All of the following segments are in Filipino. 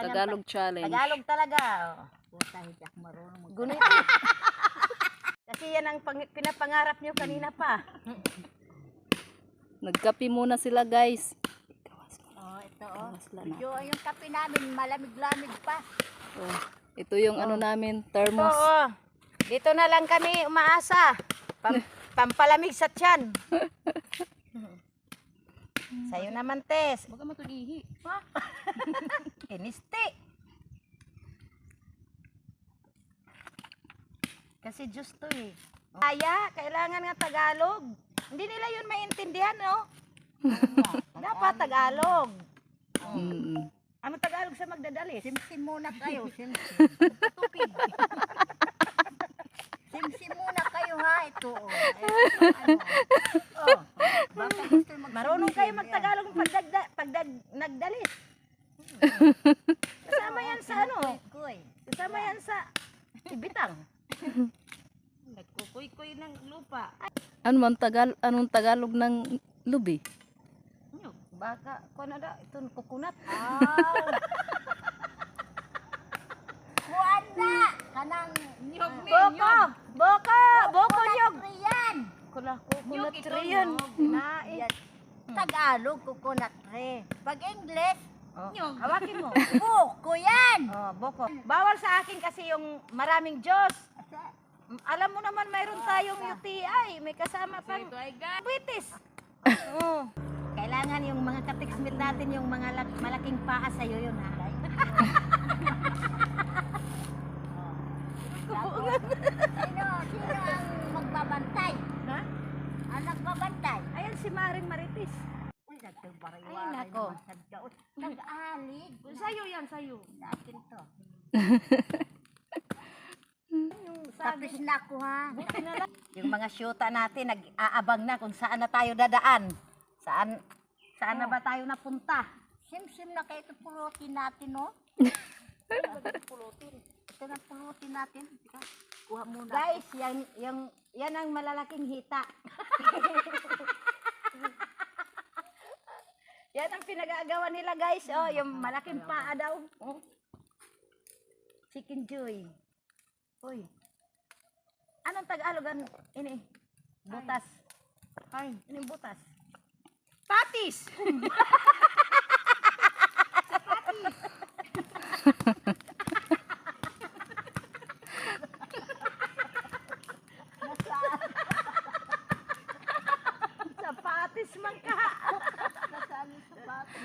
Tagalog challenge. Tagalog talaga. Puta, hindi ako marunong Gunit. Kasi yan ang pinapangarap nyo kanina pa. Nagkape muna sila, guys. Oh, ito oh. Gawas lang Medyo yung kape namin malamig-lamig pa. Oh, ito yung ano namin, thermos. Oo. Dito na lang kami umaasa. Pampalamig sa tiyan. Sa'yo naman, Tess. Huwag ka matulihi. Kiniste. Kasi just to eh. Kaya, kailangan nga Tagalog. Hindi nila yun maintindihan, no? Dapat Tagalog. Mm. Ano Tagalog sa magdadalis? Simsim muna kayo, simsim. Tupid. Simsim muna kayo ha, ito oh. Oh. Baka gusto Marunong kayo magtagalog pag nagdalis. Kasama yan sa ano? Kuy. Kasama yan sa ibitang. Nagkukuy-kuy ng lupa. Anong Tagalog ng lubi? Baka, kung ano ito, kukunat. Kuan na! Kanang nyog ni Boko! Boko! Boko nyog! Yan! Kula, kukunat Nyog ito, riyan. nyog. Nais. Tagalog, coconut tree. Pag English, Oh, nyog. hawakin mo. Buko yan! Oh, boko. Bawal sa akin kasi yung maraming Diyos. Alam mo naman mayroon tayong UTI. May kasama pang diabetes. Oh. Kailangan yung mga katiksmil natin, yung mga malaking paa sa'yo yun, ha? Sino ang magbabantay? Ha? Ang nagbabantay? Ayan si Maring Marites. Uy, nagtubaray Ay, nako. Nag-alig. Sa'yo yan, sa'yo. Sa akin to. Yung Tapos na ako ha. Yung mga syuta natin, nag-aabang na kung saan na tayo dadaan. Saan na ba tayo napunta? Sim-sim na kayo ito pulutin natin, no? Ito na pulutin natin. Kuha muna. Guys, yan ang malalaking hita. Yan ang pinag-aagawa nila, guys. Oh, yung malaking paa daw. Oh. Chicken joy. Uy. Anong Tagalogan? Ini. Butas. Ay, ini butas. Patis. Sapatis man ka. Nasaan yung sapatos?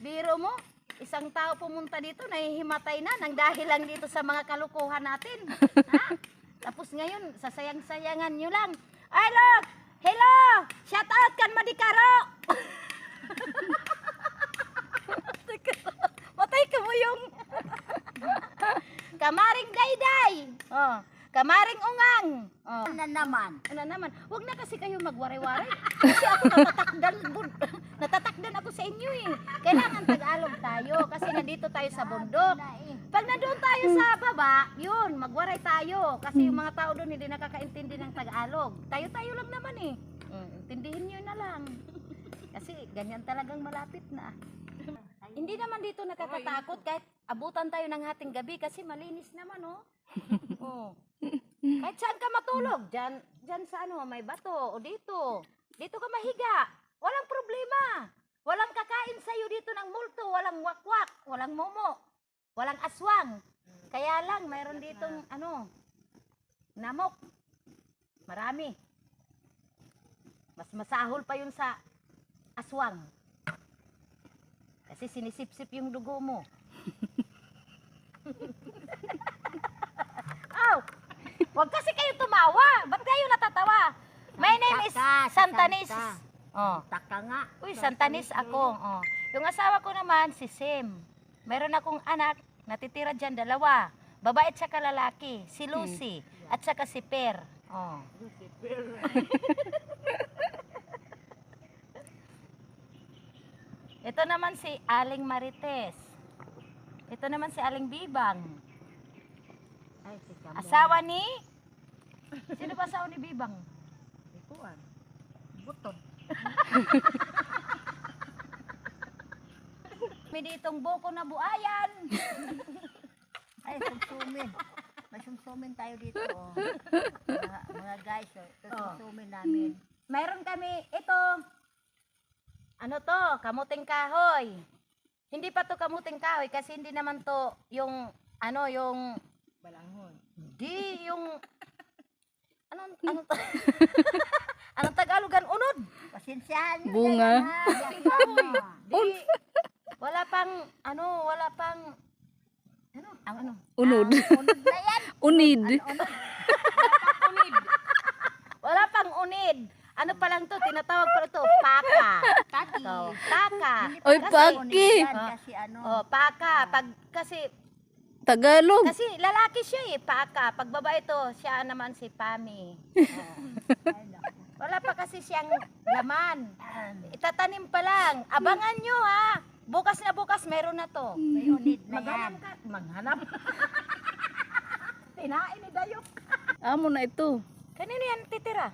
Biro mo, isang tao pumunta dito, nahihimatay na nang dahil lang dito sa mga kalukuhan natin. Ha? Tapos ngayon, sasayang-sayangan nyo lang. Ay, look! Hello! Shout out kan Madikaro! Matay ka mo yung Kamaring Dayday! Oh, Kamaring Ungang! Oh. Ano naman? Ano naman, huwag na kasi kayo magwaray-waray. Kasi ako natatakdan ako sa inyo eh. Kailangan Tagalog tayo kasi nandito tayo sa bundok. Pag nandoon tayo sa baba, yun, magwaray tayo. Kasi yung mga tao doon hindi nakakaintindi ng Tagalog. Tayo-tayo lang naman eh. Intindihin nyo na lang. Kasi ganyan talagang malapit na. Hindi naman dito nakakatakot kahit abutan tayo ng hating gabi kasi malinis naman oh. Oh. Kahit saan ka matulog, dyan sa ano, may bato o dito. Dito ka mahiga. Walang problema. Walang kakain sa'yo dito ng multo, walang wakwak, walang momo, walang aswang. Kaya lang, mayroon ditong ano, namok. Marami. Mas masahol pa yun sa aswang. Kasi sinisip-sip yung dugo mo. Aw! Huwag kasi kayo tumawa. Ba't kayo natatawa? My name is Santanis. Oh. Taka nga. Uy, Santanis ako. Oh. Yung asawa ko naman, si Sim. Meron akong anak, natitira dyan, 2. Babae at saka lalaki. Si Lucy at saka si Per. Oh. Ito naman si Aling Marites. Ito naman si Aling Bibang. Ay, si Kamo. Asawa ni? Sino ba asawa ni Bibang? Ikuan. butod. May ditong buko na buayan. Ay, sumsumin. May sumsumin tayo dito. Oh. Mga guys, oh, ito sumsumin namin. Mayroon kami ito. Ano to? Kamuting kahoy. Hindi pa to kamuting kahoy kasi hindi naman to yung ano yung Balanghon. di yung ano to? Anong Tagalogan unod? Pasensyahan nyo Bunga. na yan, ha? Yan, Di, wala pang wala pang ano? Unod. Unod na yan. Unid. Unid. Wala pang unid. Ano pa lang to? Tinatawag pa to paka. Kaki. So, paka. Oy, Kasi paki. unod yan, kasi ano. Oh, paka. Pag kasi Tagalog. Kasi lalaki siya paka. Pag babae to, siya naman si Pami. Ay, naku. Wala pa kasi siyang laman. Itatanim pa lang. Abangan nyo ha. Bukas na bukas meron na to. May unid na yan. Maghanap ka. Maghanap. Tinain ni Dayok. Amo na ito. Kanino yan titira?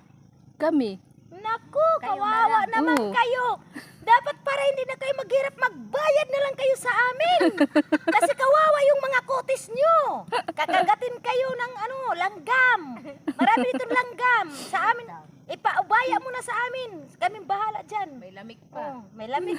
Kami. Naku, Kayo kawawa na lang. naman Oo. kayo. Dapat para hindi na kayo maghirap, magbayad na lang kayo sa amin. Kasi kawawa yung mga kutis nyo. Kakagatin kayo ng langgam. Marami ditong langgam. Sa amin, ipaubaya mo na sa amin. Kaming bahala dyan. May lamig Oh, may lamig.